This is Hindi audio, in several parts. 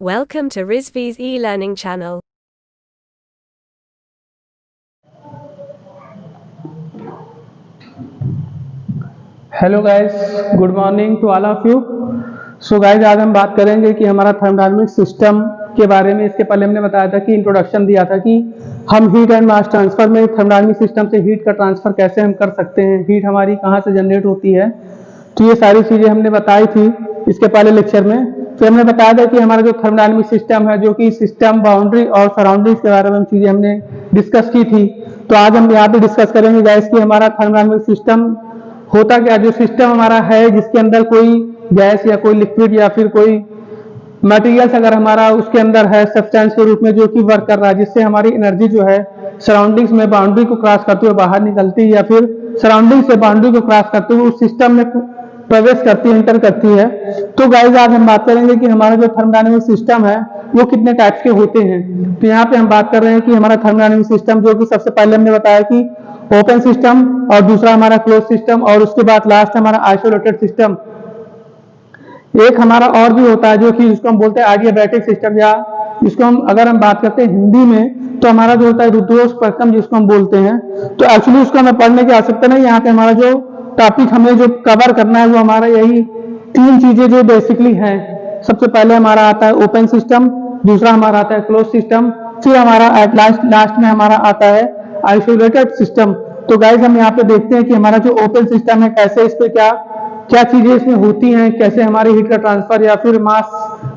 Welcome to Rizvi's e-learning channel. Hello guys, good morning to all of you. So guys, आज हम बात करेंगे कि हमारा थर्मोडायनामिक सिस्टम के बारे में। इसके पहले हमने बताया था कि इंट्रोडक्शन दिया था कि हम हीट एंड मास ट्रांसफर में थर्मोडायनामिक सिस्टम से हीट का ट्रांसफर कैसे हम कर सकते हैं, हीट हमारी कहाँ से जनरेट होती है। तो ये सारी चीज़ें हमने बताई थी इसके पहले लेक्चर में। फिर हमने बताया था कि हमारा जो थर्मोडायनामिक सिस्टम है, जो कि सिस्टम, बाउंड्री और सराउंडिंग्स के बारे में चीज़ें हमने डिस्कस की थी। तो आज हम यहाँ पे डिस्कस करेंगे गाइस कि हमारा थर्मोडायनामिक सिस्टम होता क्या, जो सिस्टम हमारा है जिसके अंदर कोई गैस या कोई लिक्विड या फिर कोई मटेरियल्स अगर हमारा उसके अंदर है सब्सटेंस के रूप में जो कि वर्क कर रहा है, जिससे हमारी एनर्जी जो है सराउंडिंग्स में बाउंड्री को क्रॉस करते हुए बाहर निकलती है या फिर सराउंडिंग से बाउंड्री को क्रॉस करते हुए उस सिस्टम में प्रवेश करती है, एंटर करती है। तो गाइस, आज हम बात करेंगे कि हमारा जो थर्मोडायनामिक सिस्टम है वो कितने टाइप्स के होते हैं। तो यहाँ पे हम बात कर रहे हैं कि हमारा थर्मोडायनामिक सिस्टम, जो कि सबसे पहले हमने बताया कि ओपन सिस्टम, और दूसरा हमारा क्लोज सिस्टम, और उसके बाद लास्ट हमारा आइसोलेटेड सिस्टम। एक हमारा और भी होता है जो कि जिसको हम बोलते हैं आडियाबैटिक सिस्टम, या जिसको हम अगर हम बात करते हैं हिंदी में तो हमारा जो होता है रुद्रोष प्रकम जिसको हम बोलते हैं। तो एक्चुअली उसको हमें पढ़ने की आवश्यकता नहीं। यहाँ पे हमारा जो टॉपिक हमें जो कवर करना है वो हमारा यही तीन चीजें जो बेसिकली हैं। सबसे पहले हमारा आता है ओपन सिस्टम, दूसरा हमारा आता है क्लोज सिस्टम, फिर हमारा एट लास्ट में हमारा आता है आइसोलेटेड सिस्टम। तो गाइज, हम यहाँ पे देखते हैं कि हमारा जो ओपन सिस्टम है कैसे, इस पे क्या क्या चीजें इसमें होती हैं, कैसे हमारी हीट का ट्रांसफर या फिर मास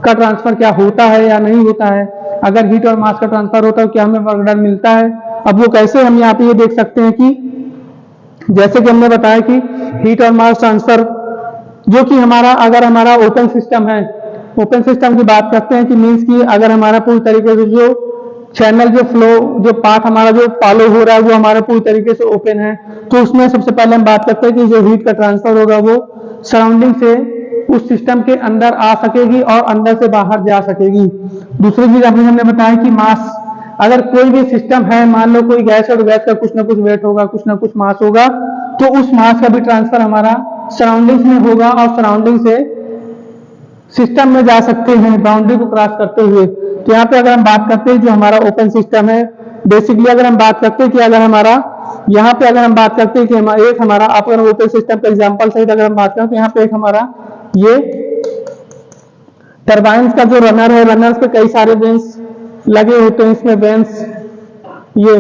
का ट्रांसफर क्या होता है या नहीं होता है। अगर हीट और मास का ट्रांसफर होता है तो क्या हमें वर्क डन मिलता है। अब वो कैसे, हम यहाँ पे ये देख सकते हैं कि जैसे कि हमने बताया कि हीट और मास ट्रांसफर जो कि हमारा अगर हमारा ओपन सिस्टम है, ओपन सिस्टम की बात करते हैं कि मीन्स कि अगर हमारा पूरी तरीके से जो चैनल, जो फ्लो, जो पाथ हमारा जो फॉलो हो रहा है वो हमारा पूरी तरीके से ओपन है, तो उसमें सबसे पहले हम बात करते हैं कि जो हीट का ट्रांसफर होगा वो सराउंडिंग से उस सिस्टम के अंदर आ सकेगी और अंदर से बाहर जा सकेगी। दूसरी चीज अभी हमने बताया कि मास, अगर कोई भी सिस्टम है, मान लो कोई गैस और गैस का कुछ ना कुछ वेट होगा, कुछ ना कुछ मास होगा, तो उस मास का भी ट्रांसफर हमारा सराउंडिंग्स में होगा और सराउंडिंग से सिस्टम में जा सकते हैं बाउंड्री को क्रॉस करते हुए। तो यहाँ पे अगर हम बात करते हैं जो हमारा ओपन सिस्टम है, बेसिकली अगर हम बात करते हैं कि अगर हमारा यहाँ पे अगर हम बात करते हैं कि एक हमारा अगर ओपन सिस्टम का एग्जांपल सहित अगर हम बात करें तो यहाँ पे एक हमारा ये टरबाइन का जो रनर है, रनर्स पे कई सारे वेंस लगे होते हैं, इसमें वेंस, ये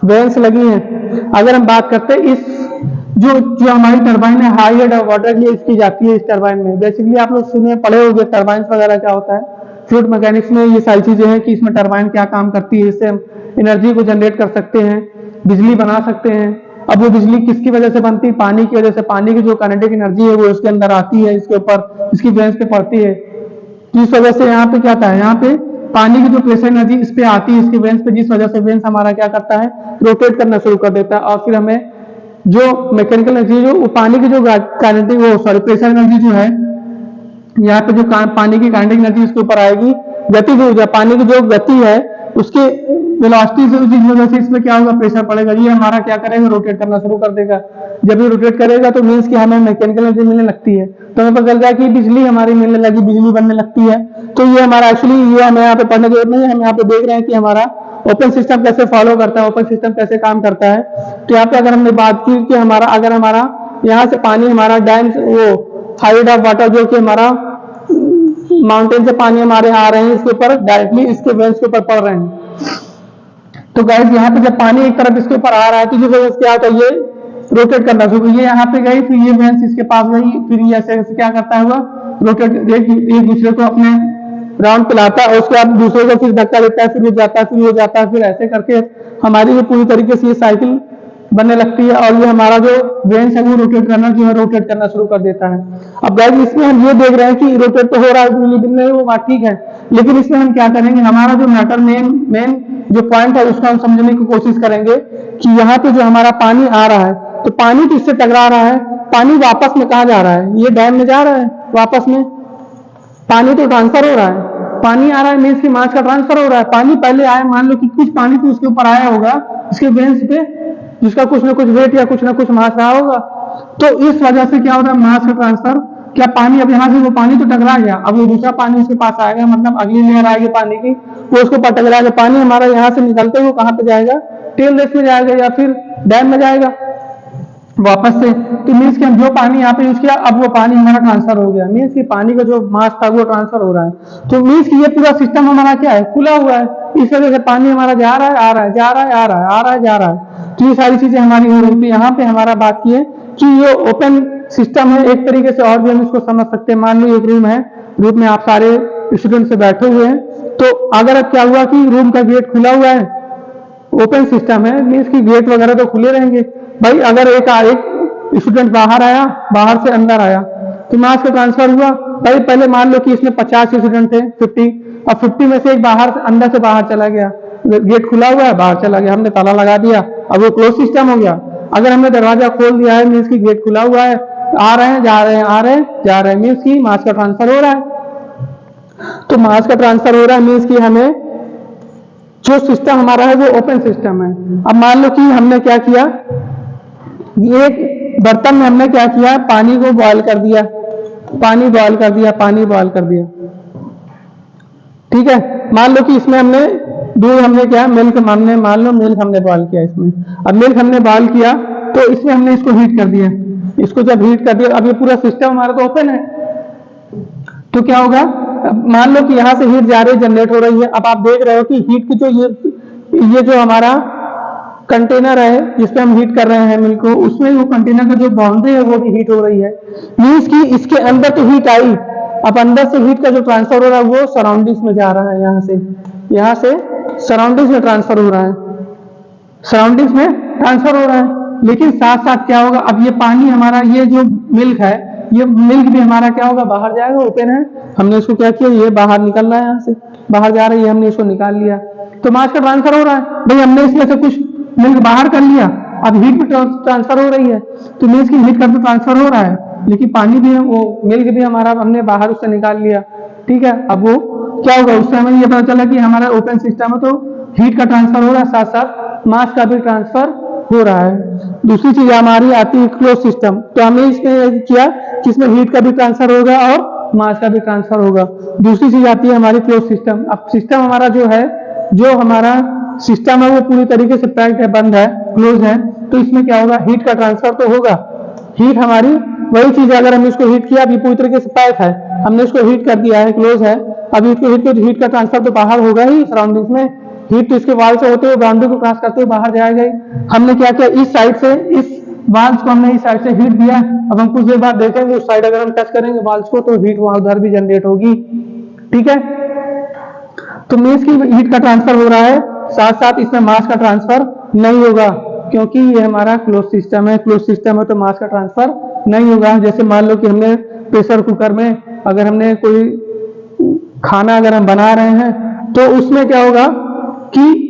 वेंस लगी हैं। अगर हम बात करते हैं इस जो जो हमारी टरबाइन है, हाई हेड और वाटर रिलीज की जाती है इस टरबाइन में। बेसिकली आप लोग सुने पढ़े होंगे टरबाइन वगैरह क्या होता है, फ्लूइड मैकेनिक्स में ये सारी चीजें हैं कि इसमें टरबाइन क्या काम करती है, इससे हम एनर्जी को जनरेट कर सकते हैं, बिजली बना सकते हैं। अब वो बिजली किसकी वजह से बनती है, पानी की वजह से। पानी की जो काइनेटिक एनर्जी है वो इसके अंदर आती है, इसके ऊपर इसकी वेंस पे पड़ती है। तो इस वजह से यहाँ पे क्या था, यहाँ पे पानी की जो प्रेशर एनर्जी इस पे आती है इसके वेंस पे, जिस वजह से वेंस हमारा क्या करता है, रोटेट करना शुरू कर देता है, और फिर हमें जो मैकेनिकल एनर्जी जो पानी की जो काइनेटिक वो सॉरी प्रेशर एनर्जी जो है, यहाँ पे जो पानी की काइनेटिक एनर्जी इसके ऊपर आएगी, गति जो पानी की जो गति है उसके वेलोसिटी से, जिस वजह से इसमें क्या होगा, प्रेशर पड़ेगा, ये हमारा क्या करेगा, रोटेट करना शुरू कर देगा। जब ये रोटेट करेगा तो मीन्स कि हमें मैकेनिकल एनर्जी मिलने लगती है, तो हमें पता चल जाए कि बिजली हमारी मिलने लगी, बिजली बनने लगती है। तो ये हमारा एक्चुअली ये हमें यहाँ पे पढ़ने की जरूरत नहीं है, हम यहाँ पे देख रहे हैं कि हमारा ओपन सिस्टम कैसे फॉलो करता है, ओपन सिस्टम कैसे काम करता है। तो यहाँ पे अगर हमने बात की कि हमारा अगर हमारा यहाँ से पानी हमारा डैम वो हाइट ऑफ वाटर जो कि हमारा माउंटेन से पानी हमारे आ रहे हैं इसके ऊपर डायरेक्टली इसके वेंस के ऊपर पड़ रहे हैं। तो गाइस, यहाँ पे जब पानी एक तरफ इसके ऊपर आ रहा है तो ये क्या होता है, ये रोटेट करना शुरू, ये यहाँ पे गई, फिर ये वेंस इसके पास गई, फिर ये ऐसे क्या करता है हुआ, रोटेट एक दूसरे को अपने राउंड पिलाता है और उसके बाद दूसरे को फिर धक्का देता है, फिर ये जाता है, फिर ये जाता है, फिर ऐसे करके हमारी जो पूरी तरीके से ये साइकिल बनने लगती है और ये हमारा जो वेंस है वो रोटेट करना जो है रोटेट करना शुरू कर देता है। अब गाइस, इसमें हम ये देख रहे हैं कि रोटेट तो हो रहा है, वो बात ठीक है, लेकिन इसमें हम क्या करेंगे, हमारा जो मैटर मेन जो पॉइंट है उसको हम समझने की कोशिश करेंगे कि यहाँ पे जो हमारा पानी आ रहा है, तो पानी किससे टकरा रहा है, पानी वापस में कहाँ जा रहा है, ये डैम में जा रहा है, वापस में पानी तो ट्रांसफर हो रहा है, पानी आ रहा है मीन्स की मास का ट्रांसफर हो रहा है। पानी पहले आया, मान लो कि कुछ पानी तो उसके ऊपर आया होगा इसके वेंस पे, जिसका कुछ ना कुछ वेट या कुछ ना कुछ मास रहा होगा, तो इस वजह से क्या होता है, मास का ट्रांसफर क्या पानी अब यहाँ से वो पानी तो टकरा गया, अब वो दूसरा पानी उसके पास आएगा, मतलब अगली लेयर आएगी पानी की, वो उसको पर टकराएगा, पानी हमारा यहाँ से निकलते हुए कहाँ पे जाएगा, टेल रेस में जाएगा या फिर डैम में जाएगा वापस से। तो मीन्स कि हम जो पानी यहाँ पे यूज किया अब वो पानी हमारा ट्रांसफर हो गया, मीन्स कि पानी का जो मास था वो ट्रांसफर हो रहा है। तो मीन्स कि ये पूरा सिस्टम हमारा क्या है, खुला हुआ है, इस वजह से पानी हमारा जा रहा है, आ रहा है, जा रहा है, आ रहा है, आ रहा है, जा रहा है। तो ये सारी चीजें हमारी हो रही थी। यहाँ पे हमारा बात की है कि ये ओपन सिस्टम है, एक तरीके से और भी हम इसको समझ सकते हैं। मान लो एक रूम है, रूम में आप सारे स्टूडेंट से बैठे हुए हैं, तो अगर अब क्या हुआ कि रूम का गेट खुला हुआ है, ओपन सिस्टम है, मीन्स की गेट वगैरह तो खुले रहेंगे भाई। अगर एक स्टूडेंट बाहर आया, बाहर से अंदर आया, तो मास का ट्रांसफर हुआ भाई। पहले मान लो कि इसमें 50 स्टूडेंट थे, 50, अब 50 में से एक बाहर अंदर से बाहर चला गया, गेट खुला हुआ है, बाहर चला गया, हमने ताला लगा दिया, अब वो क्लोज सिस्टम हो गया। अगर हमने दरवाजा खोल दिया है, मीन्स की गेट खुला हुआ है, आ रहे हैं, जा रहे हैं, आ रहे हैं, जा रहे हैं, मीन्स की मास का ट्रांसफर हो रहा है। तो मास का ट्रांसफर हो रहा है, मीन्स की हमें जो सिस्टम हमारा है वो ओपन सिस्टम है। अब मान लो कि हमने क्या किया, एक बर्तन में हमने क्या किया, पानी को बॉयल कर दिया, पानी बॉयल कर दिया, पानी बॉयल कर दिया, ठीक है। मान लो कि इसमें हमने दूध, हमने क्या, मिल्क, हमने मान लो मिल्क हमने बॉयल किया इसमें। अब मिल्क हमने बॉयल किया तो इसमें हमने इसको हीट कर दिया, इसको जब हीट कर दिया, अब ये पूरा सिस्टम हमारा तो ओपन है, तो क्या होगा, मान लो कि यहाँ से हीट जा रही, जनरेट हो रही है। अब आप देख रहे हो कि हीट की जो ये जो हमारा कंटेनर है जिसपे हम हीट कर रहे हैं मिल्क को, उसमें वो कंटेनर का जो बाउंड्री है वो भी हीट हो रही है, मीन्स कि इसके अंदर तो हीट आई, अब अंदर से हीट का जो ट्रांसफर हो रहा है वो सराउंडिंग्स में जा रहा है, यहाँ से सराउंडिंग्स में ट्रांसफर हो रहा है, सराउंडिंग्स में ट्रांसफर हो रहा है। लेकिन साथ साथ क्या होगा, अब ये पानी हमारा, ये जो मिल्क है, ये मिल्क भी हमारा क्या होगा, बाहर जाएगा, ओपन है, हमने इसको क्या किया, ये बाहर निकल रहा है, यहाँ से बाहर जा रही है, हमने इसको निकाल लिया, तो मास का ट्रांसफर हो रहा है भाई। हमने इसमें से कुछ मिल्क बाहर कर लिया, अब हीट भी ट्रांसफर हो रही है, तो मीन्स की हीट का तो ट्रांसफर हो रहा है, लेकिन पानी भी, वो मिल्क भी हमारा हमने बाहर उससे निकाल लिया, ठीक है। अब वो क्या होगा, उससे हमें ये पता चला कि हमारा ओपन सिस्टम है, तो हीट का ट्रांसफर हो रहा है, साथ साथ मास का भी ट्रांसफर हो रहा है। दूसरी चीज हमारी आती है क्लोज सिस्टम, तो हमने इसमें किया कि इसमें हीट का भी ट्रांसफर होगा और मास का भी ट्रांसफर होगा। दूसरी चीज आती है हमारी क्लोज सिस्टम। अब सिस्टम हमारा जो है, जो हमारा सिस्टम है वो पूरी तरीके से पैक्ड है, बंद है, क्लोज है, तो इसमें क्या होगा, हीट का ट्रांसफर तो होगा। हीट हमारी वही चीज है, अगर हम इसको हीट किया, अभी पूरी तरीके से पैक है, हमने इसको हीट कर दिया है, क्लोज है, अभी इसको हीट का ट्रांसफर तो बाहर होगा ही, सराउंडिंग्स में हीट तो इसके वाल से होते हुए बाउंड्री को क्रॉस करते हुए बाहर जाएगा ही। हमने क्या किया, इस साइड से, इस वाल्स को हमने इस साइड से हीट दिया। अब हम कुछ देर बाद देखेंगे उस साइड अगर हम टच करेंगे वाल्स को तो हीट वहां उधर भी जनरेट होगी, ठीक है। तो मीन्स की हीट का ट्रांसफर हो रहा है, साथ साथ इसमें मास का ट्रांसफर नहीं होगा, क्योंकि ये हमारा क्लोज सिस्टम है। क्लोज सिस्टम है तो मास का ट्रांसफर नहीं होगा। जैसे मान लो कि हमने प्रेशर कुकर में अगर हमने कोई खाना अगर हम बना रहे हैं तो उसमें क्या होगा कि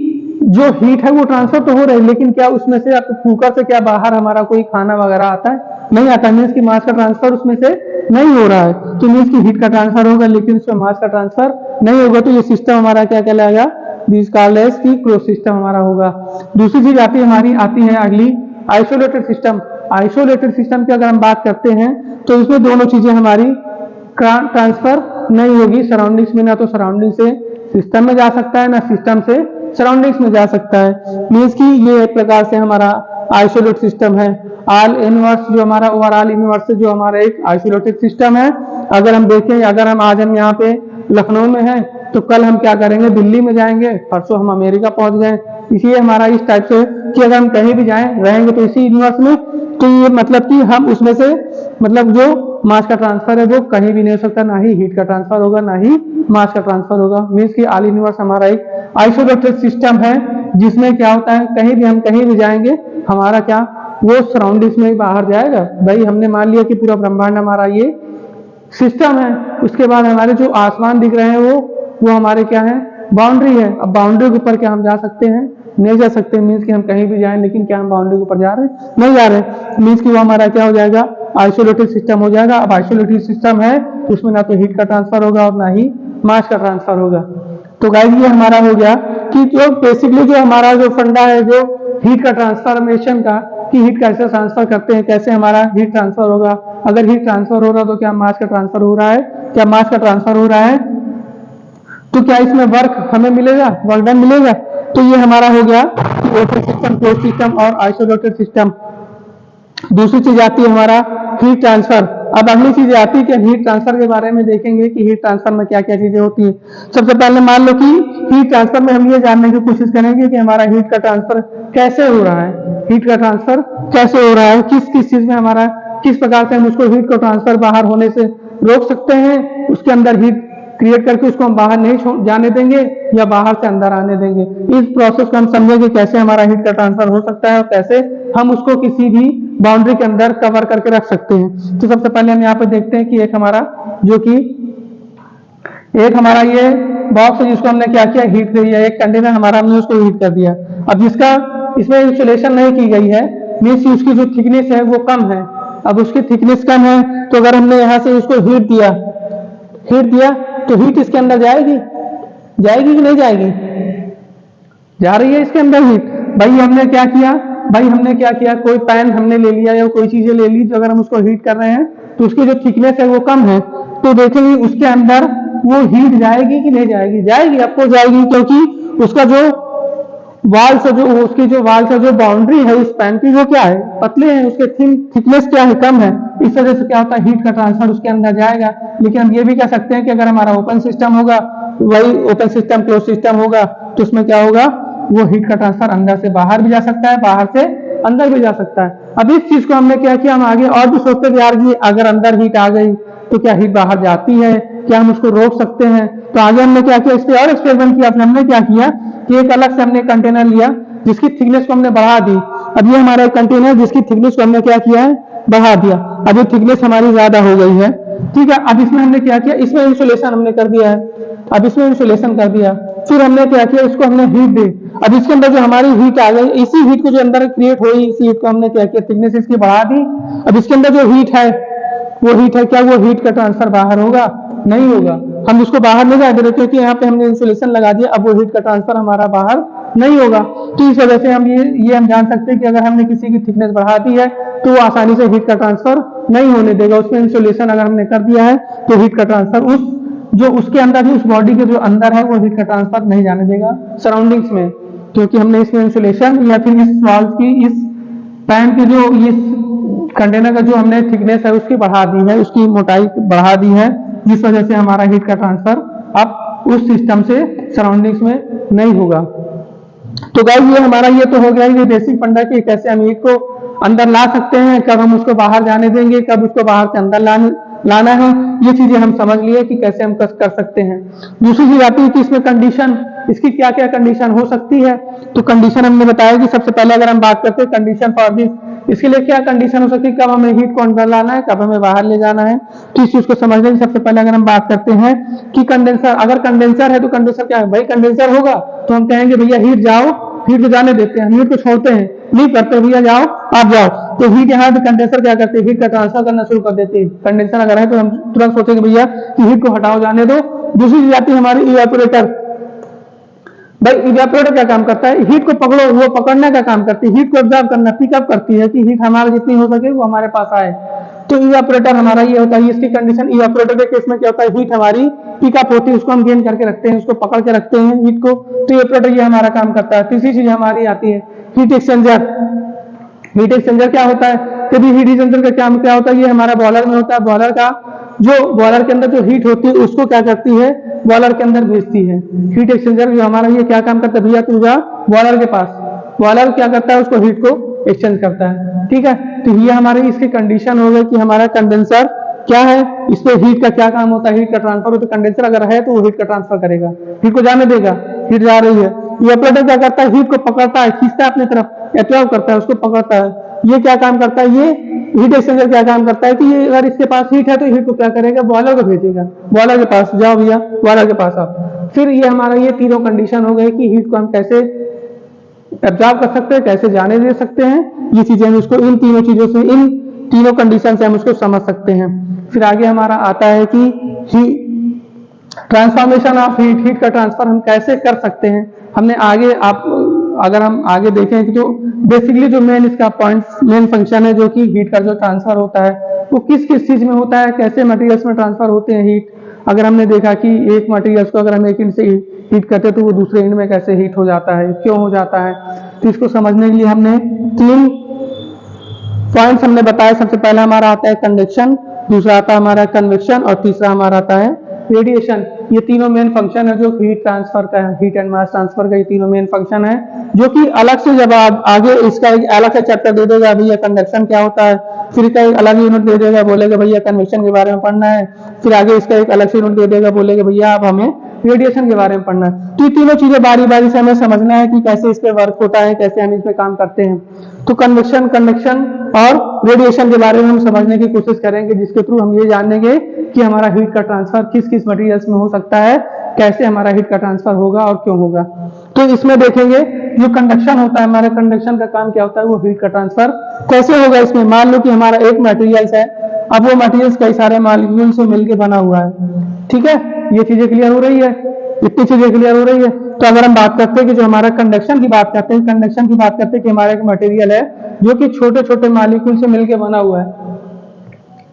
जो हीट है वो ट्रांसफर तो हो रही है, लेकिन क्या उसमें से कुकर से क्या बाहर हमारा कोई खाना वगैरह आता है, नहीं आता, मीन्स की मास का ट्रांसफर उसमें से नहीं हो रहा है। तो मीन्स की हीट का ट्रांसफर होगा लेकिन उसमें मास का ट्रांसफर नहीं होगा, तो ये सिस्टम हमारा क्या कहलाएगा, दिस कॉल्ड एज की क्लोज सिस्टम हमारा होगा। दूसरी चीज आती है अगली आइसोलेटेड सिस्टम। आइसोलेटेड सिस्टम की अगर हम बात करते हैं तो इसमें दोनों चीजें हमारी ट्रांसफर नहीं होगी सराउंडिंग्स में, ना तो सराउंडिंग से सिस्टम में जा सकता है, ना सिस्टम से सराउंडिंग्स में जा सकता है। मीन्स की ये एक प्रकार से हमारा आइसोलेटेड सिस्टम है। ऑल इनवर्स जो हमारा ओवरऑल यूनिवर्स जो हमारा एक आइसोलेटेड सिस्टम है। अगर हम देखें, अगर हम आज हम यहाँ पे लखनऊ में हैं तो कल हम क्या करेंगे, दिल्ली में जाएंगे, परसों हम अमेरिका पहुंच गए। इसलिए हमारा इस टाइप से कि अगर हम कहीं भी जाएं रहेंगे तो इसी यूनिवर्स में, तो ये मतलब कि हम उसमें से मतलब जो मास का ट्रांसफर है वो कहीं भी नहीं हो सकता, ना ही हीट का ट्रांसफर होगा, ना ही मास का ट्रांसफर होगा। मीन्स की ऑल यूनिवर्स हमारा एक आइसोलेटेड सिस्टम है जिसमें क्या होता है, कहीं भी हम कहीं भी जाएंगे हमारा क्या वो सराउंडिंग्स में ही बाहर जाएगा। भाई हमने मान लिया कि पूरा ब्रह्मांड हमारा ये सिस्टम है, उसके बाद हमारे जो आसमान दिख रहे हैं वो हमारे क्या है, बाउंड्री है। अब बाउंड्री के ऊपर क्या हम जा सकते हैं, नहीं जा सकते। मीन्स कि हम कहीं भी जाएं लेकिन क्या हम बाउंड्री के ऊपर जा रहे हैं, नहीं जा रहे। मीन्स कि वो हमारा क्या हो जाएगा, आइसोलेटेड सिस्टम हो जाएगा। अब आइसोलेटेड सिस्टम है तो उसमें ना तो हीट का ट्रांसफर होगा और ना ही मास का ट्रांसफर होगा। तो गाइस ये हमारा हो गया कि जो बेसिकली जो हमारा जो फंडा है जो हीट का ट्रांसफॉर्मेशन का, कि हीट कैसे ट्रांसफर करते हैं, कैसे हमारा हीट ट्रांसफर होगा। अगर हीट ट्रांसफर हो रहा है तो क्या मास का ट्रांसफर हो रहा है, क्या मास का ट्रांसफर हो रहा है, तो क्या इसमें वर्क हमें मिलेगा, वर्क डन मिलेगा। तो ये हमारा हो गया कि ओपन सिस्टम, क्लोज सिस्टम और आइसोलेटेड सिस्टम। दूसरी चीज आती है हमारा हीट ट्रांसफर। अब अगली चीज आती है कि हीट ट्रांसफर के बारे में देखेंगे कि हीट ट्रांसफर में क्या क्या चीजें होती है। सबसे पहले मान लो कि हीट ट्रांसफर में हम ये जानने की कोशिश करेंगे कि हमारा हीट का ट्रांसफर कैसे हो रहा है, हीट का ट्रांसफर कैसे हो रहा है, किस किस चीज में हमारा, किस प्रकार से हम उसको हीट को ट्रांसफर बाहर होने से रोक सकते हैं, उसके अंदर हीट क्रिएट करके उसको हम बाहर नहीं जाने देंगे या बाहर से अंदर आने देंगे। इस प्रोसेस को हम समझेंगे कैसे हमारा हीट का ट्रांसफर हो सकता है और कैसे हम उसको किसी भी बाउंड्री के अंदर कवर करके रख सकते हैं। तो सबसे पहले हम यहाँ पे देखते हैं कि एक हमारा ये बॉक्स है जिसको हमने क्या किया, हीट कर दिया। एक कंटेनर हमारा, हमने उसको हीट कर दिया। अब जिसका इसमें इंसुलेशन नहीं की गई है, मीन्स उसकी जो थिकनेस है वो कम है। अब उसकी थिकनेस कम है तो अगर हमने यहाँ से उसको हीट दिया तो हीट इसके अंदर जाएगी कि नहीं जाएगी, जा रही है इसके अंदर हीट। भाई हमने क्या किया, कोई पैन हमने ले लिया या कोई चीजें ले ली, जो अगर हम उसको हीट कर रहे हैं तो उसकी जो थिकनेस है वो कम है, तो देखेंगे उसके अंदर वो हीट जाएगी कि नहीं जाएगी, जाएगी, आपको जाएगी, क्योंकि उसका जो वाल से जो बाउंड्री है उस पैन की, जो क्या है, पतले हैं, उसके थिकनेस क्या है, कम है। इस वजह से क्या होता है, हीट का ट्रांसफर उसके अंदर जाएगा। लेकिन हम ये भी कह सकते हैं कि अगर हमारा ओपन सिस्टम होगा, वही ओपन सिस्टम क्लोज सिस्टम होगा, तो उसमें क्या होगा, वो हीट का ट्रांसफर अंदर से बाहर भी जा सकता है, बाहर से अंदर भी जा सकता है। अब इस चीज को हमने क्या किया, हम आगे और भी सोचते थे यार कि अगर अंदर हीट आ गई तो क्या हीट बाहर जाती है, क्या हम उसको रोक सकते हैं। तो आगे हमने क्या किया, इस पे और एक्सपेरिमेंट किया। हमने क्या किया कि एक अलग से हमने कंटेनर लिया जिसकी थिकनेस को हमने बढ़ा दी। अब ये हमारा कंटेनर जिसकी थिकनेस को हमने क्या किया है, बढ़ा दिया। अब ये थिकनेस हमारी ज्यादा हो गई है, ठीक है। अब इसमें हमने क्या किया, इसमें इंसुलेशन हमने कर दिया है। अब इसमें इंसुलेशन कर दिया, फिर हमने क्या किया, इसको हमने हीट दी। अब इसके अंदर जो हमारी हीट आ गई, इसी हीट को जो अंदर क्रिएट हुई, इसी हीट को हमने क्या किया, थिकनेस इसकी बढ़ा दी। अब इसके अंदर जो हीट है, क्या वो हीट का ट्रांसफर बाहर होगा, नहीं होगा। हम उसको बाहर नहीं जाने देते क्योंकि यहाँ पे हमने इंसुलेशन लगा दिया। अब वो हीट का ट्रांसफर हमारा बाहर नहीं होगा। तो इस वजह से हम हम जान सकते हैं कि अगर हमने किसी की थिकनेस बढ़ा दी है तो वो आसानी से हीट का ट्रांसफर नहीं होने देगा। उसमें इंसुलेशन अगर हमने कर दिया है तो हीट का ट्रांसफर जो उसके अंदर भी, उस बॉडी के जो अंदर है, वो हीट का ट्रांसफर नहीं जाने देगा सराउंडिंग्स में, क्योंकि हमने इसमें इंसुलेशन या फिर इस वॉल्व की, इस पैन की जो इस कंटेनर का जो हमने थिकनेस है उसकी बढ़ा दी है, उसकी मोटाई बढ़ा दी है, जिस वजह से हमारा हीट का ट्रांसफर अब उस सिस्टम से सराउंडिंग्स में नहीं होगा। तो गाइस ये हमारा ये तो हो गया ये बेसिक फंडा कि कैसे हम हीट को अंदर ला सकते हैं, कब हम उसको बाहर जाने देंगे, कब उसको बाहर से अंदर लाना है। ये चीजें हम समझ लिए कि कैसे हम कर सकते हैं। दूसरी चीज आती है कि इसमें कंडीशन, इसकी क्या क्या कंडीशन हो सकती है। तो कंडीशन हमने बताया कि सबसे पहले अगर हम बात करते हैं कंडीशन फॉर दिस, इसके लिए क्या कंडीशन हो सकती है, कब हमें हीट को अंदर लाना है, कब हमें बाहर ले जाना है। तो इस चीज को समझने की सबसे पहले अगर हम बात करते हैं कि कंडेंसर, अगर कंडेंसर है तो कंडेंसर क्या है, भाई कंडेंसर होगा तो हम कहेंगे भैया हीट जाओ, हीट को जाने देते हैं, हीट को छोड़ते हैं, नहीं करते, भैया जाओ आप जाओ। तो हीट यहाँ पे कंडेंसर क्या करते हैं, हीट का ट्रांसफर करना शुरू कर देते हैं। कंडेंसर अगर है तो हम तुरंत सोचेंगे भैया कि हीट को हटाओ, जाने दो। दूसरी चीज आती है हमारी इवेपोरेटर। भाई इवेपोरेटर क्या काम करता है, हीट को पकड़ो, वो पकड़ने का काम करती है, हीट को ऑब्जर्व करना, पिकअप करती है कि हीट हमारे जितनी हो सके वो हमारे पास आए। तो इवेपोरेटर हमारा ये होता है। इसकी कंडीशन, इवेपोरेटर के केस में क्या होता है, हीट हमारी पिकअप होती है, उसको हम गेन करके रखते हैं, उसको पकड़ के रखते हैं हीट को। तो इवेपोरेटर ये हमारा काम करता है। तीसरी चीज हमारी आती है हीट एक्सचेंजर। हीट एक्सचेंजर क्या होता है, कभी हीट एक्सचेंजर का काम क्या होता है, ये हमारा बॉयलर में होता है। बॉयलर का बॉयलर के अंदर जो हीट होती है उसको क्या करती है, बॉयलर के अंदर भेजती है। हीट एक्सचेंजर जो हमारा ये क्या काम करता है, भैया तू जा बॉयलर के पास, बॉयलर क्या करता है, उसको हीट को एक्सचेंज करता है, ठीक है। तो ये हमारे इसकी कंडीशन हो गई कि हमारा कंडेंसर क्या है, इस पे हीट का क्या काम होता है, हीट का ट्रांसफर होता है। कंडेंसर अगर है तो वो हीट का ट्रांसफर करेगा, हीट को जाने देगा, हीट जा रही है। इवेपोरेटर क्या करता है, हीट को पकड़ता है, खींचता है अपनी तरफ, एब्जॉर्ब करता है, उसको पकड़ता है। ये क्या काम करता है, ये हीट एक्सचेंजर क्या काम करता है कि ये अगर इसके पास हीट है तो हीट को क्या करेगा, बॉयलर को भेजेगा, बॉयलर के पास जाओ भैया, बॉयलर के पास आओ। फिर ये हमारा ये तीनों कंडीशन हो गए कि हीट को हम कैसे एब्जॉर्ब कर सकते हैं, कैसे जाने दे सकते हैं। ये चीजें हम इसको इन तीनों चीजों से, इन तीनों कंडीशन से हम उसको समझ सकते हैं। फिर आगे हमारा आता है कि ट्रांसफॉर्मेशन ऑफ हीट, हीट का ट्रांसफर हम कैसे कर सकते हैं। हमने आगे अगर हम आगे देखें तो बेसिकली जो मेन इसका पॉइंट मेन फंक्शन है जो कि हीट का जो ट्रांसफर होता है वो किस किस चीज में होता है, कैसे मटेरियल्स में ट्रांसफर होते हैं हीट। अगर हमने देखा कि एक मटेरियल्स को अगर हम एक इंड से हीट करते हैं तो वो दूसरे इंड में कैसे हीट हो जाता है, क्यों हो जाता है, तो इसको समझने के लिए हमने 3 पॉइंट्स हमने बताया। सबसे पहला हमारा आता है कंडक्शन, दूसरा आता है हमारा कन्वेक्शन और तीसरा हमारा आता है रेडिएशन। ये तीनों मेन फंक्शन है जो हीट ट्रांसफर का है, हीट एंड मास ट्रांसफर का ये तीनों मेन फंक्शन है, जो कि अलग से जब आगे इसका एक अलग से चैप्टर दे देगा भैया कंडक्शन क्या होता है, फिर इसका एक अलग यूनिट दे देगा, बोलेगा भैया कन्वेक्शन के बारे में पढ़ना है, फिर आगे इसका एक अलग से यूनिट दे देगा, बोलेगा भैया आप हमें रेडिएशन के बारे में पढ़ना है। तो ये तीनों चीजें बारी बारी से हमें समझना है कि कैसे इस पे वर्क होता है, कैसे हम इस पे काम करते हैं। तो कन्वेक्शन, कंडक्शन और रेडिएशन के बारे में हम समझने की कोशिश करेंगे, जिसके थ्रू हम ये जानेंगे कि हमारा हीट का ट्रांसफर किस किस मटेरियल्स में हो सकता है, कैसे हमारा हीट का ट्रांसफर होगा और क्यों होगा। तो इसमें देखेंगे जो कंडक्शन होता है, हमारे कंडक्शन का काम क्या होता है, वो हीट का ट्रांसफर कैसे होगा। इसमें मान लो कि हमारा एक मटेरियल्स है, अब वो मटेरियल्स कई सारे मॉलिक्यूल से मिलकर बना हुआ है, ठीक है, ये चीजें क्लियर हो रही है, इतनी चीजें क्लियर हो रही है। तो अगर हम बात करते हैं कि जो हमारा कंडक्शन की बात करते हैं, कंडक्शन की बात करते हैं कि हमारा एक मटेरियल है जो कि छोटे छोटे मॉलिक्यूल से मिलकर बना हुआ है,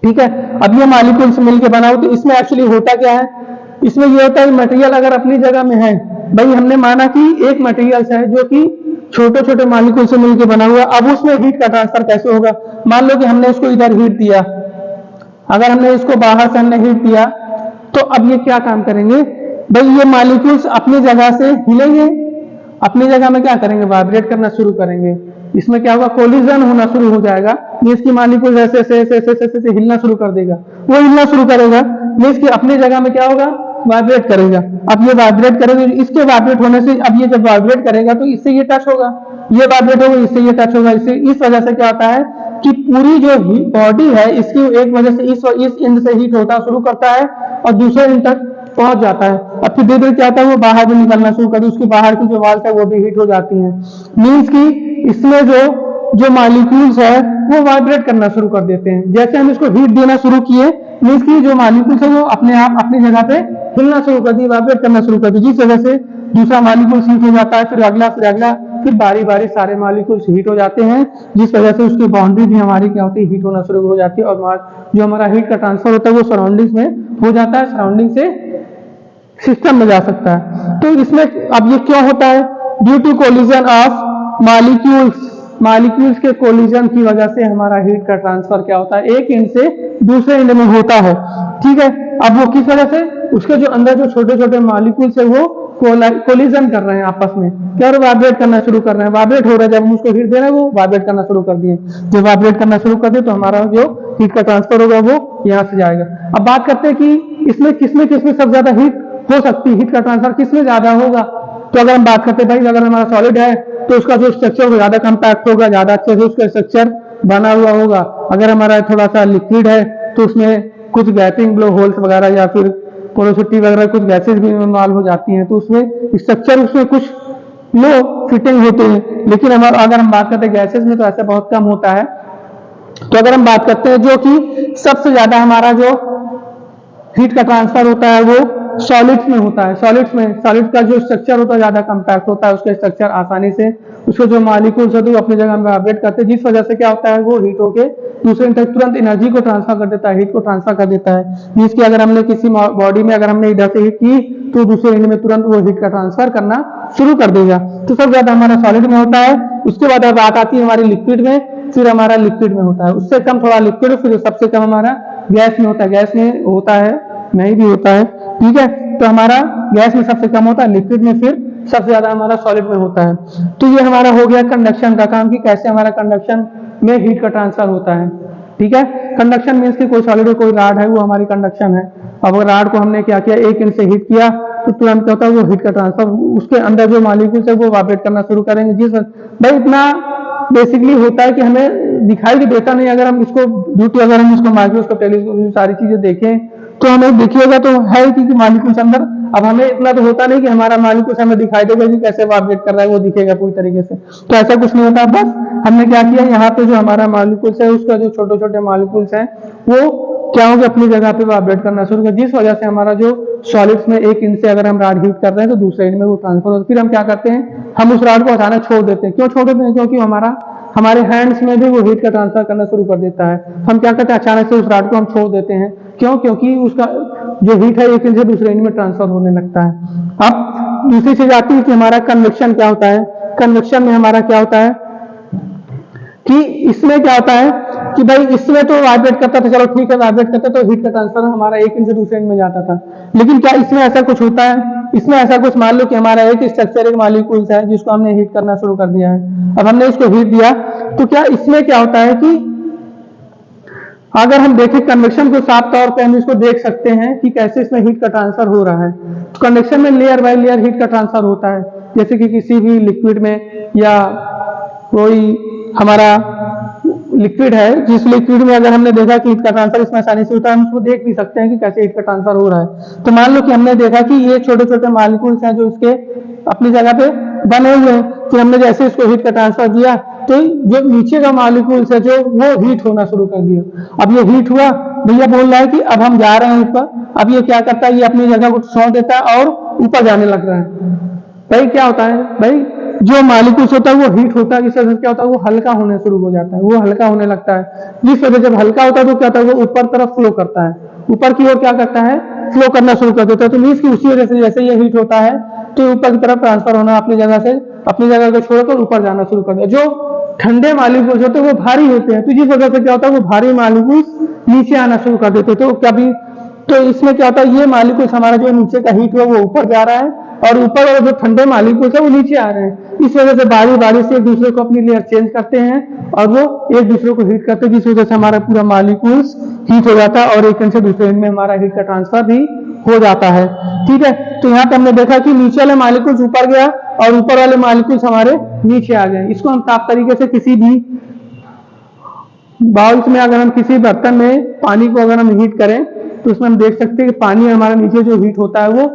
ठीक है। अब ये मॉलिक्यूल से मिलकर बना हुआ, तो इसमें एक्चुअली होता क्या है, इसमें ये होता है मटेरियल अगर अपनी जगह में है, भाई हमने माना कि एक मटेरियल है जो कि छोटे छोटे मॉलिक्यूल से मिलकर बना हुआ, अब उसमें हीट का ट्रांसफर कैसे होगा। मान लो कि हमने इसको इधर हीट दिया, अगर हमने इसको बाहर से हमने हीट दिया, तो अब ये क्या काम करेंगे, भाई ये मॉलिक्यूल्स अपनी जगह से हिलेंगे, अपनी जगह में क्या करेंगे, वाइब्रेट करना शुरू करेंगे। इसमें क्या होगा, कोलिजन होना शुरू हो जाएगा, मींस की मॉलिक्यूल ऐसे ऐसे ऐसे ऐसे ऐसे हिलना शुरू कर देगा, वो हिलना शुरू करेगा, मींस की अपनी जगह में क्या होगा, वाइब्रेट करेगा। अब ये वाइब्रेट करेगा, इसके वाइब्रेट होने से अब ये जब वाइब्रेट करेगा तो इससे ये टच होगा, ये वाइब्रेट होगा, इससे ये टच होगा, इससे इस वजह से क्या होता है कि पूरी जो बॉडी है इसकी एक वजह से इस इंड से हीट होता शुरू करता है और दूसरे इंड तक पहुंच जाता है। अब फिर धीरे धीरे क्या होता है, वो बाहर भी निकलना शुरू करती है, उसकी बाहर की जो वाल्स है वो भी हीट हो जाती है, मीन्स की इसमें जो मॉलिक्यूल्स है वो वाइब्रेट करना शुरू कर देते हैं। जैसे हम इसको हीट देना शुरू किए, मीन्स की जो मॉलिक्यूल्स है वो अपने आप अपनी जगह पे हिलना शुरू कर दी, वाइब्रेट करना शुरू कर दी, जिस वजह से दूसरा मॉलिक्यूल हीट हो जाता है, फिर अगला, फिर बारी बारी सारे मॉलिक्यूल्स हीट हो जाते हैं, जिस वजह से उसकी बाउंड्री भी हमारी क्या होती है, हीट होना शुरू हो जाती है, और जो हमारा हीट का ट्रांसफर होता है वो सराउंडिंग्स में हो जाता है, सराउंडिंग से सिस्टम में जा सकता है। तो इसमें अब ये क्यों होता है, due to collision of molecules के कोलिजन की वजह से हमारा हीट का ट्रांसफर क्या होता है, एक इंड से दूसरे इंड में होता है, ठीक है। अब वो किस वजह से, उसके जो अंदर जो छोटे छोटे मॉलिक्यूल्स है वो कोलिजन कर रहे हैं आपस में, क्या वाइब्रेट करना शुरू कर रहे हैं, वाइब्रेट हो रहा है, जब हम उसको हीट दे रहे हैं वो वाइब्रेट करना शुरू कर दिए, जब वाइब्रेट करना शुरू कर दिए तो हमारा जो हीट का ट्रांसफर होगा वो यहाँ से जाएगा। अब बात करते हैं कि इसमें किसमें सबसे ज्यादा हीट हो सकती है, हीट का ट्रांसफर किसमें ज्यादा होगा। तो अगर हम बात करते हैं भाई, अगर हमारा सॉलिड है तो उसका जो स्ट्रक्चर ज्यादा कम्पैक्ट होगा, ज्यादा अच्छे से उसका स्ट्रक्चर बना हुआ होगा। अगर हमारा थोड़ा सा लिक्विड है तो उसमें कुछ गैपिंग ब्लो होल्स वगैरह या फिर पोरोसिटी वगैरह कुछ गैसेज भी इन्वॉल्व हो जाती हैं, तो उसमें स्ट्रक्चर उसमें कुछ लो फिटिंग होते हैं। लेकिन अगर हम बात करते हैं गैसेज में तो ऐसा बहुत कम होता है। तो अगर हम बात करते हैं जो कि सबसे ज्यादा हमारा जो हीट का ट्रांसफर होता है वो सॉलिड्स में होता है। सॉलिड का जो स्ट्रक्चर होता है ज्यादा कंपैक्ट होता है, उसके स्ट्रक्चर आसानी से उसके जो मॉलिक्यूल्स होते हैं वो अपनी जगह में वाइब्रेट करते हैं, जिस वजह से क्या होता है वो हीट होके दूसरे इंड तक तुरंत एनर्जी को ट्रांसफर कर देता है, हीट को ट्रांसफर कर देता है। जिसकी अगर हमने किसी बॉडी में अगर हमने इधर से हीट की तो दूसरे इंड में तुरंत वो हीट का ट्रांसफर करना शुरू कर देगा। तो सबसे ज्यादा हमारा सॉलिड में होता है, उसके बाद बात आती है हमारी लिक्विड में, फिर हमारा लिक्विड में होता है, उससे कम थोड़ा लिक्विड, फिर सबसे कम हमारा गैस में होता है। गैस में होता है, नहीं भी होता है, ठीक है। तो हमारा गैस में सबसे कम होता है, लिक्विड में फिर सबसे ज्यादा हमारा सॉलिड में होता है। तो ये हमारा हो गया कंडक्शन का काम कि कैसे हमारा कंडक्शन में हीट का ट्रांसफर होता है, ठीक है। कंडक्शन मीन्स कि कोई सॉलिड और कोई राड है वो हमारी कंडक्शन है। अब राड को हमने क्या किया, एक इंड से हीट किया तो तुरंत क्या होता है वो हीट का ट्रांसफर, उसके अंदर जो मॉलिक्यूल्स है वो वाइब्रेट करना शुरू करेंगे। जिस भाई इतना बेसिकली होता है कि हमें दिखाई भी देता नहीं, अगर हम इसको ड्यूटी अगर हम इसको माइक्रोस्कोप टेलीस्कोप सारी चीजें देखें तो हमें देखिएगा तो है कि मॉलिक्यूल्स अंदर। अब हमें इतना तो होता नहीं कि हमारा मॉलिक्यूल्स हमें दिखाई देगा कि कैसे वाइब्रेट कर रहा है, वो दिखेगा पूरी तरीके से, तो ऐसा कुछ नहीं होता। बस हमने क्या किया, यहाँ पे जो हमारा मॉलिक्यूल्स है उसका जो छोटे छोटे मॉलिक्यूल्स हैं वो क्या होगा, अपनी जगह पे वाइब्रेट करना शुरू कर, जिस वजह से हमारा जो सॉलिड्स में एक इंच से अगर हम रॉड हीट कर रहे हैं तो दूसरे इंच में वो ट्रांसफर होता है। फिर हम क्या करते हैं, हम उस रॉड को अचानक छोड़ देते हैं। क्यों छोड़ देते हैं? क्योंकि हमारे हैंड्स में भी वो हीट का ट्रांसफर करना शुरू कर देता है। हम क्या करते हैं, अचानक से उस रॉड को हम छोड़ देते हैं। क्यों? क्योंकि उसका जो हीट है एक इंच से दूसरे इंच में ट्रांसफर होने लगता है। अब दूसरी चीज आती है कि हमारा कन्वेक्शन क्या होता है। कन्वेक्शन में हमारा क्या होता है कि इसमें क्या होता है कि भाई इसमें तो वाइब्रेट करता था, चलो ठीक है वाइब्रेट करता तो हीट का ट्रांसफर हमारा एक इंच से दूसरे इंच में जाता था। लेकिन क्या इसमें ऐसा कुछ होता है? इसमें ऐसा कुछ, मान लो कि हमारा एक स्ट्रक्चर, एक मॉलिक्यूल्स है जिसको हमने हीट करना शुरू कर दिया है। अब हमने इसको हीट दिया तो क्या इसमें क्या होता है कि अगर हम देखें कन्वेक्शन को साफ तौर पे हम इसको देख सकते हैं कि कैसे इसमें हीट का ट्रांसफर हो रहा है। तो कन्वेक्शन में लेयर बाय लेयर हीट का ट्रांसफर होता है, जैसे कि किसी भी लिक्विड में या कोई हमारा लिक्विड है, जिस लिक्विड में अगर हमने देखा कि हीट का ट्रांसफर इसमें आसानी से होता है, हम उसको देख भी सकते हैं कि कैसे हीट का ट्रांसफर हो रहा है। तो मान लो कि हमने देखा कि ये छोटे छोटे मॉलिक्यूल्स हैं जो इसके अपनी जगह पे बने हुए हैं, फिर हमने जैसे इसको हीट का ट्रांसफर दिया तो जो नीचे का मॉलिक्यूल्स है जो वो हीट होना शुरू कर दिया। अब ये हीट हुआ, भैया बोल रहा है कि अब हम जा रहे हैं ऊपर। अब ये क्या करता है, ये अपनी जगह को छोड़ देता है और ऊपर जाने लग रहा है। भाई क्या होता है, भाई जो मॉलिक्यूल्स होता है वो हीट होता है, इस वजह से क्या होता है वो हल्का होने शुरू हो जाता है, वो हल्का होने लगता है। जिस वजह जब हल्का होता है तो क्या होता है वो ऊपर तरफ फ्लो करता है, ऊपर की ओर क्या करता है फ्लो करना शुरू कर देता है। तो मीन्स की उसी वजह से जैसे ये हीट होता है तो ऊपर की तरफ ट्रांसफर होना, अपनी जगह से अपनी जगह को छोड़कर ऊपर जाना शुरू कर दिया। जो ठंडे मॉलिक्यूल्स होते हैं वो भारी होते हैं, तो जिस वजह से क्या होता है वो भारी मॉलिक्यूल्स नीचे आना शुरू कर देते हैं। तो कभी तो इसमें क्या होता है, ये मॉलिक्यूल्स हमारा जो नीचे का हीट है वो ऊपर जा रहा है और ऊपर वाले जो ठंडे मॉलिक्यूल्स है वो नीचे आ रहे हैं। इस वजह से बारी बारी से एक दूसरे को अपनी लेयर चेंज करते हैं और वो एक दूसरे को हीट करते हैं, जिस वजह से हमारा पूरा मॉलिक्यूल्स हीट हो जाता है और एक इंच से दूसरे इंच में हमारा हीट का ट्रांसफर भी हो जाता है। ठीक है, तो यहाँ पे हमने देखा कि नीचे वाले मॉलिक्यूल्स ऊपर गया और ऊपर वाले मॉलिक्यूल्स हमारे नीचे आ गए। इसको हम साफ तरीके से किसी भी बाउल्स में अगर हम किसी बर्तन में पानी को अगर हम हीट करें तो उसमें हम देख सकते हैं कि पानी हमारा नीचे जो हीट होता है वो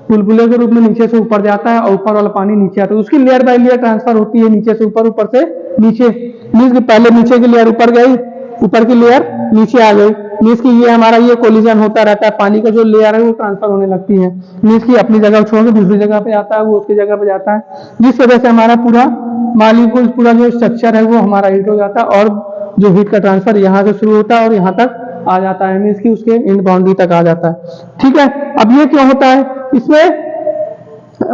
बुलबुले के रूप में नीचे से ऊपर जाता है और ऊपर वाला पानी नीचे आता है। उसकी लेयर बाय लेयर ट्रांसफर होती है, नीचे से ऊपर, ऊपर से नीचे। मीन्स कि पहले नीचे की लेयर ऊपर गई, ऊपर की लेयर नीचे आ गई। मीन्स कि ये हमारा ये कोलिजन होता रहता है, पानी का जो लेयर है वो ट्रांसफर होने लगती है। मीन्स कि अपनी जगह छोड़ के दूसरी जगह पे आता है, वो उसकी जगह पे जाता है, जिस वजह से हमारा पूरा मॉलिक्यूल, पूरा जो स्ट्रक्चर है वो हमारा हीट हो जाता है और जो हीट का ट्रांसफर यहाँ से शुरू होता है और यहाँ तक आ जाता है, मीन्स कि उसके एंड बाउंड्री तक आ जाता है। ठीक है, अब ये क्यों होता है, इसमें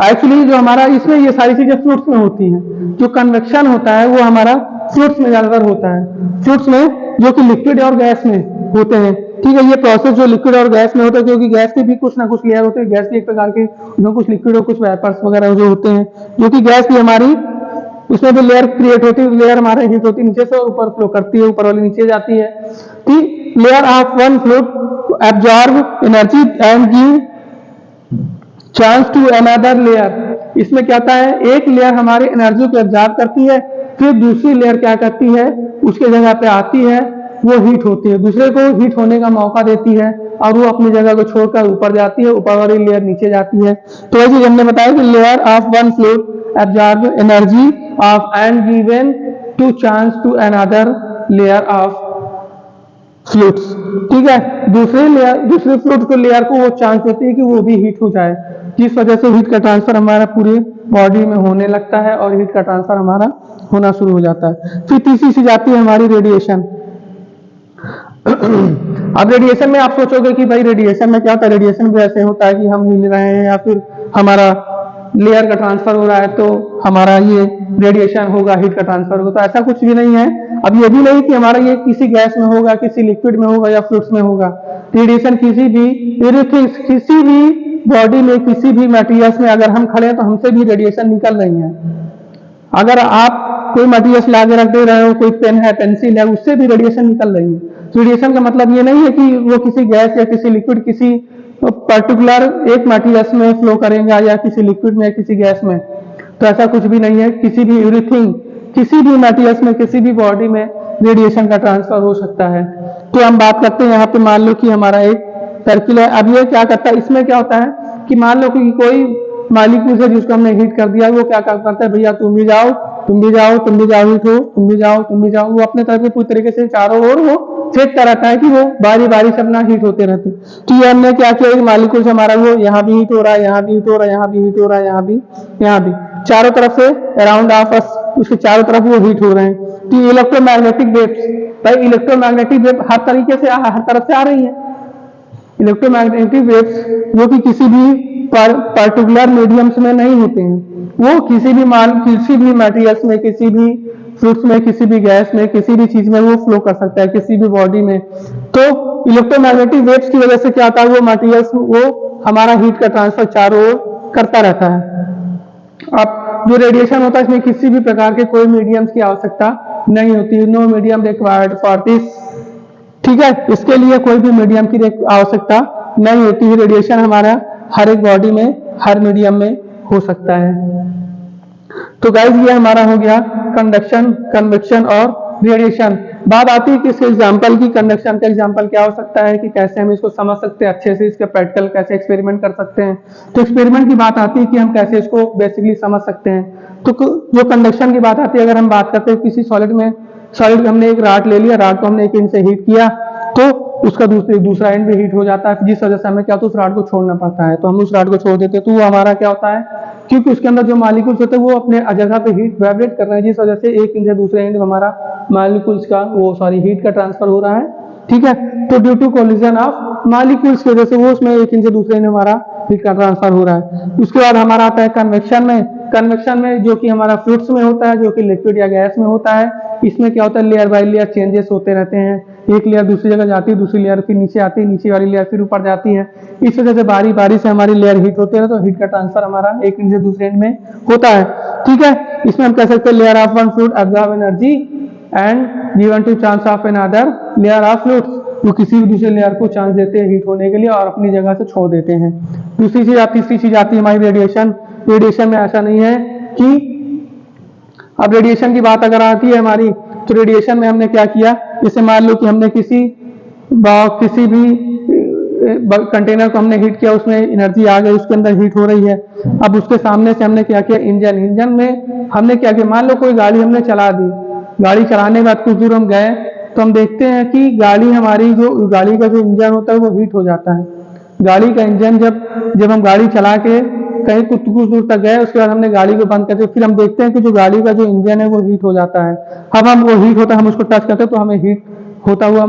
एक्चुअली जो हमारा इसमें ये सारी चीजें फ्लूइड्स में होती हैं। जो कन्वेक्शन होता है वो हमारा फ्लूइड्स में ज्यादातर होता है, फ्लूइड्स में जो कि लिक्विड और गैस में होते हैं। ठीक है, ये प्रोसेस जो लिक्विड और गैस में होता है, क्योंकि गैस की भी कुछ ना कुछ लेयर होते हैं, गैस की एक प्रकार के उसमें कुछ लिक्विड और कुछ वेपर्स वगैरह जो होते हैं, जो कि गैस भी हमारी उसमें भी लेयर क्रिएट होती है, लेयर हमारे हीट होती है, नीचे से ऊपर फ्लो करती है, ऊपर वाली नीचे जाती है। ठीक, layer of one fluid absorb energy and give chance to another layer. इसमें क्या होता है, एक लेयर हमारी एनर्जी को एब्जॉर्ब करती है, फिर दूसरी लेयर क्या करती है उसके जगह पे आती है, वो हीट होती है, दूसरे को हीट होने का मौका देती है और वो अपनी जगह को छोड़कर ऊपर जाती है, ऊपर वाली लेयर नीचे जाती है। तो ऐसे हमने बताया कि layer of one fluid absorb energy of and given to chance to another layer of fluids. ठीक है, दूसरे फ्लूइड को लेयर को वो चांस देती है कि वो भी हीट हो जाए, जिस वजह से हीट का ट्रांसफर हमारा पूरे बॉडी में होने लगता है और हीट का ट्रांसफर हमारा होना शुरू हो जाता है। फिर तीसरी चीज आती है हमारी रेडिएशन। अब रेडिएशन में आप सोचोगे कि भाई रेडिएशन में क्या होता है, रेडिएशन भी ऐसे होता है कि हम हिल रहे हैं या फिर हमारा लेयर का ट्रांसफर हो रहा है तो हमारा ये रेडिएशन होगा, हीट का ट्रांसफर होगा। तो ऐसा कुछ भी नहीं है। अब ये भी नहीं कि हमारा ये किसी गैस में होगा, किसी लिक्विड में होगा या फ्लूइड्स में होगा। रेडिएशन किसी भी बॉडी में, किसी भी मटेरियल्स में अगर हम खड़े हैं तो हमसे भी रेडिएशन निकल रही है। अगर आप कोई मटेरियल्स ला के रख दे रहे हो, कोई पेन है, पेंसिल है, उससे भी रेडिएशन निकल रही है। रेडिएशन का मतलब ये नहीं है कि वो किसी गैस या किसी लिक्विड, किसी पर्टिकुलर एक मटेरियल्स में फ्लो करेगा या किसी लिक्विड में, किसी गैस में, तो ऐसा कुछ भी नहीं है। किसी भी एवरीथिंग, किसी भी मटेरियल्स में, किसी भी बॉडी में रेडिएशन का ट्रांसफर हो सकता है। तो हम बात करते हैं यहाँ पे, मान लो कि हमारा एक सर्किल है। अब ये क्या करता है, इसमें क्या होता है कि मान लो कि कोई मॉलिक्यूल है जिसको हमने हीट कर दिया, वो क्या करता है, भैया तुम भी जाओ तुम भी जाओ, तुम भी जाओ, हीट हो, तुम भी जाओ, तुम भी जाओ। वो अपने तरफ से पूरी तरीके से चारों ओर वो फेंकता रहता है कि वो बारी बारी से अपना हीट होते रहते। तो ये हमने क्या किया, मालिक्यूल्स हमारा वो यहाँ भी हीट हो रहा है, यहाँ भी हीट हो रहा है, यहाँ भी हीट हो रहा है, यहाँ भी चारों तरफ से अराउंड ऑफ अस उसके चारों तरफ वो हीट हो रहे हैं। तो इलेक्ट्रोमैग्नेटिक वेव्स, भाई इलेक्ट्रोमैग्नेटिक वेव हर तरीके से हर तरफ से आ रही है। इलेक्ट्रोमैग्नेटिक वेव्स जो कि किसी भी पर्टिकुलर मीडियम्स में नहीं होते हैं, वो किसी भी मटेरियल्स में, किसी भी फ्लूइड्स में, किसी भी गैस में, किसी भी चीज में वो फ्लो कर सकता है, किसी भी बॉडी में। तो इलेक्ट्रोमैग्नेटिक वेव्स की वजह से क्या होता है, वो मटेरियल्स वो हमारा हीट का ट्रांसफर चारों ओर करता रहता है। अब जो रेडिएशन होता है इसमें किसी भी प्रकार के कोई मीडियम्स की आवश्यकता नहीं होती, no medium required for this. ठीक है, इसके लिए कोई भी मीडियम की आवश्यकता नहीं होती है। रेडिएशन हमारा हर एक बॉडी में, हर मीडियम में हो सकता है। तो गाइस ये हमारा हो गया कंडक्शन, कन्वेक्शन और रेडिएशन। बात आती है कि इस एग्जांपल की, कंडक्शन का एग्जांपल क्या हो सकता है, कि कैसे हम इसको समझ सकते हैं अच्छे से, इसके प्रैक्टिकल कैसे एक्सपेरिमेंट कर सकते हैं। तो एक्सपेरिमेंट की बात आती है कि हम कैसे इसको बेसिकली समझ सकते हैं। तो जो कंडक्शन की बात आती है, अगर हम बात करते हैं किसी सॉलिड में, सॉलिड हमने एक राड ले लिया, राड को हमने 1 इंच से हीट किया, तो उसका दूसरा एंड भी हीट हो जाता है, जिस वजह से हमें क्या होता है, उस राड को छोड़ना पड़ता है। तो हम उस राड को छोड़ देते हैं, तो वो हमारा क्या होता है, क्योंकि उसके अंदर जो मॉलिक्यूल्स होते हैं वो अपने जगह पे हीट वाइब्रेट कर रहे हैं, जिस वजह से 1 इंच से दूसरे एंड में हमारा मॉलिक्यूल्स का हीट का ट्रांसफर हो रहा है। ठीक है, तो due to collision of molecules की वजह से वो उसमें 1 इंच से दूसरे एंड में हमारा हीट का ट्रांसफर हो रहा है। उसके बाद हमारा आता है कन्वेक्शन में। कन्वेक्शन में जो कि हमारा फ्लूइड्स में होता है, जो कि लिक्विड या गैस में होता है, इसमें क्या होता है, लेयर बाय लेयर चेंजेस होते रहते हैं। एक लेयर दूसरी जगह जाती है, दूसरी लेयर फिर नीचे आती है, नीचे वाली लेयर फिर ऊपर जाती है। इस वजह से बारी बारी से हमारी लेयर हीट होते हैं, तो हीट का ट्रांसफर हमारा 1 इंच से दूसरे एंड में होता है। ठीक है, इसमें हम कह सकते हैं layer of one fluid absorb energy and given to chance of another layer of fluids. वो किसी भी दूसरे लेयर को चांस देते हैं हीट होने के लिए और अपनी जगह से छोड़ देते हैं। दूसरी चीज, तीसरी चीज आती है हमारी रेडिएशन। रेडिएशन में ऐसा नहीं है कि अब रेडिएशन की बात अगर आती है हमारी, तो रेडिएशन में हमने क्या किया, जैसे मान लो कि हमने किसी भी कंटेनर को हमने हीट किया, उसमें एनर्जी आ गई, उसके अंदर हीट हो रही है। अब उसके सामने से हमने क्या किया, इंजन में हमने क्या किया, मान लो कोई गाड़ी हमने चला दी, गाड़ी चलाने के बाद कुछ दूर हम गए, तो हम देखते हैं कि गाड़ी हमारी गाड़ी का जो इंजन होता है वो हीट हो जाता है। गाड़ी का इंजन जब हम गाड़ी चला के कहीं कुछ दूर तक गए, उसके बाद हमने गाड़ी को बंद करते, फिर हम देखते हैं कि जो गाड़ी का जो इंजन है वो हीट हो जाता है। अब हम वो हीट होता है, हम उसको टच करते हैं तो हमें हीट होता हुआ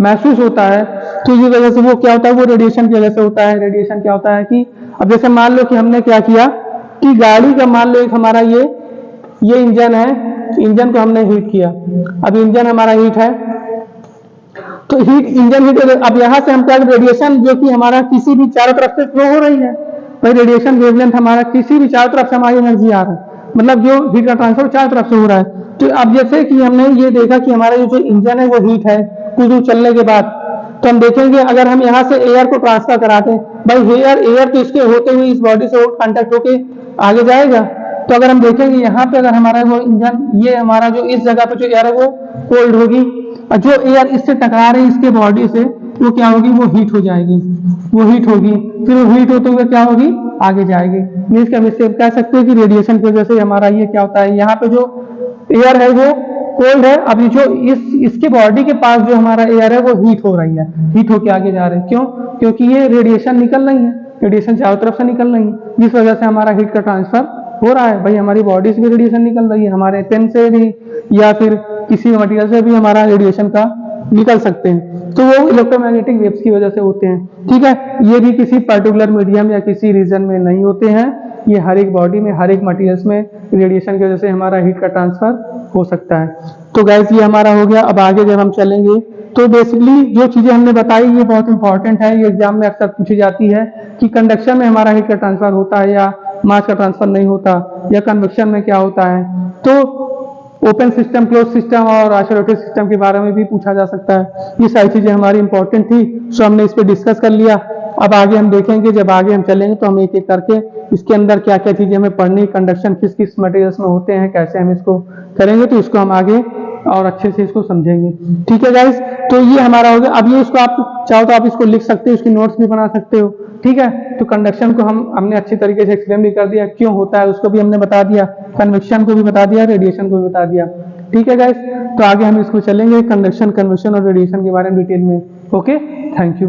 महसूस होता है। तो इस वजह से वो क्या होता है, वो रेडिएशन की वजह से होता है। रेडिएशन क्या होता है कि अब जैसे मान लो कि हमने क्या किया कि गाड़ी का, मान लो एक हमारा ये इंजन है, इंजन को हमने हीट किया। अब इंजन हमारा हीट है, तो इंजन हीट, अब यहाँ से हम क्या, रेडिएशन जो कि हमारा किसी भी चारों तरफ से फ्लो हो रही है, भाई रेडिएशन वेवलेंथ हमारा किसी भी चारों तरफ से हमारी एनर्जी आ रहा है, मतलब जो हीट का ट्रांसफर चारों तरफ से हो रहा है। तो अब जैसे कि हमने ये देखा कि हमारा जो इंजन है वो हीट है, कुछ दूर चलने के बाद, तो हम देखेंगे अगर हम यहाँ से एयर को ट्रांसफर कराते हैं, भाई एयर तो इसके होते हुए इस बॉडी से कांटेक्ट होके आगे जाएगा। तो अगर हम देखेंगे यहाँ पे अगर हमारा वो इंजन, ये हमारा जो इस जगह पे जो एयर है वो कोल्ड होगी, और जो एयर इससे टकरा रही है इसके बॉडी से, वो क्या होगी, वो हीट हो जाएगी, वो हीट होगी, फिर वो हीट होते हुए क्या होगी, आगे जाएगी। मीन्स हम इससे कह सकते हैं कि रेडिएशन की वजह से हमारा ये क्या होता है, यहाँ पे जो एयर है वो कोल्ड है, अभी जो इसके बॉडी के पास जो हमारा एयर है वो हीट हो रही है, हीट होके आगे जा रही है। क्यों? क्योंकि ये रेडिएशन निकल रही है, रेडिएशन चारों तरफ से निकल रही है, जिस वजह से हमारा हीट का ट्रांसफर हो रहा है। भाई हमारी बॉडी से भी रेडिएशन निकल रही है, हमारे पेन से भी या फिर किसी मटेरियल से भी हमारा रेडिएशन का निकल सकते हैं, तो वो इलेक्ट्रोमैग्नेटिक वेव्स की वजह से होते हैं। ठीक है, ये भी किसी पर्टिकुलर मीडियम या किसी रीजन में नहीं होते हैं, ये हर एक बॉडी में, हर एक मटेरियल्स में रेडिएशन की वजह से हमारा हीट का ट्रांसफर हो सकता है। तो गाइस ये हमारा हो गया। अब आगे जब हम चलेंगे तो बेसिकली जो चीजें हमने बताई ये बहुत इंपॉर्टेंट है, ये एग्जाम में अक्सर पूछी जाती है कि कंडक्शन में हमारा हीट का ट्रांसफर होता है या मास का ट्रांसफर नहीं होता, या कन्वेक्शन में क्या होता है। तो ओपन सिस्टम, क्लोज सिस्टम और आइसोलेटेड सिस्टम के बारे में भी पूछा जा सकता है। ये सारी चीजें हमारी इंपॉर्टेंट थी, सो हमने इस पर डिस्कस कर लिया। अब आगे हम देखेंगे, जब आगे हम चलेंगे तो हम एक एक करके इसके अंदर क्या क्या चीजें हमें पढ़नी, कंडक्शन किस किस मटेरियल्स में होते हैं, कैसे हम इसको करेंगे, तो इसको हम आगे और अच्छे से इसको समझेंगे। ठीक है गाइस, तो ये हमारा हो गया। अब ये इसको आप चाहो तो आप इसको लिख सकते हो, इसकी नोट्स भी बना सकते हो। ठीक है, तो कंडक्शन को हमने अच्छी तरीके से एक्सप्लेन भी कर दिया, क्यों होता है उसको भी हमने बता दिया, कन्वेक्शन को भी बता दिया, रेडिएशन को भी बता दिया। ठीक है गाइस, तो आगे हम इसको चलेंगे कंडक्शन, कन्वेक्शन और रेडिएशन के बारे में डिटेल में। Okay, thank you.